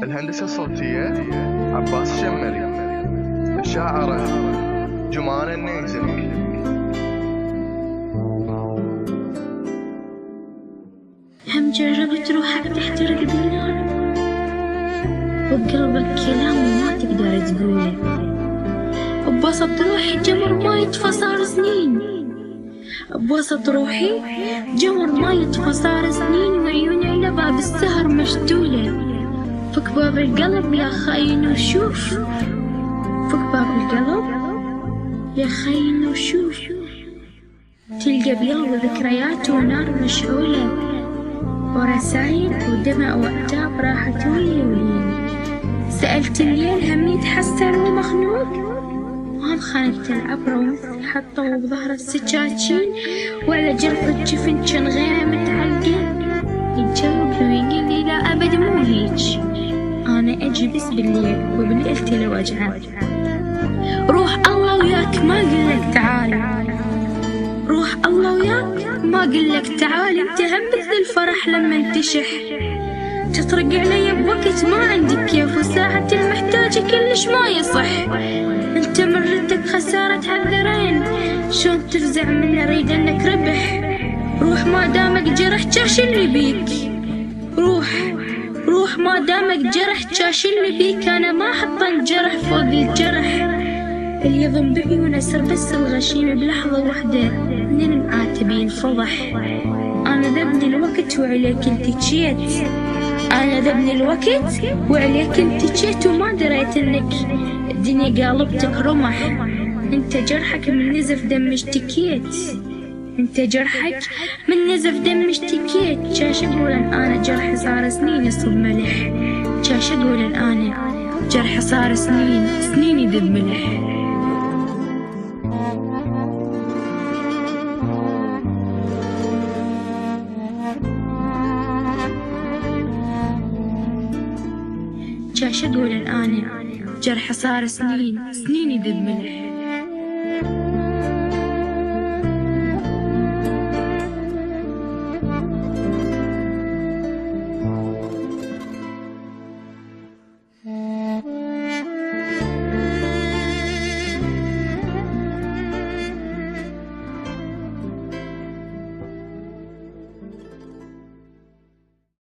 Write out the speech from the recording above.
الهندسة الصوتية عباس الشمري، الشاعرة جمانة النيزك. هم جربت روحك تحترق بالنار وبقلبك كلام ما تقدر تقوله، بوسط روحي جمر ما يطفى صار سنين، بوسط روحي جمر ما يطفى صار سنين، وعيوني على باب السهر مشتولة. فك باب القلب يا خاين وشوف، فك باب القلب يا خاين وشوف، تلقى بيض ذكريات ونار مشعولة، ورسايل ودمع وعتاب راحت ويا. سألت الليل هم يتحسر ومخنوق، وهم خانقت العبرة ومثل حطوا بظهر السكاكين، وعلى جرفة جفن جن غيره متعلقة. يتجاوب ويقول لي لا أبد مو هيج، أنا أجي بس بالليل وبالليل لو أجعل. روح الله وياك ما قلك تعال، روح الله وياك ما قلك تعال، انت هم مثل الفرح لما انتشح، تطرق علي بوقت ما عندك كيف، وساعة المحتاجة كلش ما يصح. انت من ردك خسارة هالذرين، شلون تفزع من اريد انك ربح. روح ما دامك جرح جاش اللي بيك، روح ما دامك جرح جاش اللي بيك. انا ما حط الجرح فوق الجرح، اللي يضم بعيونه سر بس الغشيم بلحظة واحدة من المعاتبين فضح. أنا ذبني الوقت وعليك انت جيت، أنا ذبني الوقت وعليك انت جيت، وما دريت انك الدنيا قالبتك رمح. انت جرحك من نزف دم اشتكيت، انت جرحك من نزف دم اشتكيت. جاش اقول ان انا جرح صار سنين يصب ملح، جاش اقول ان انا جرح صار سنين يذب ملح. جاش اقول ان انا جرح صار سنين يذب ملح.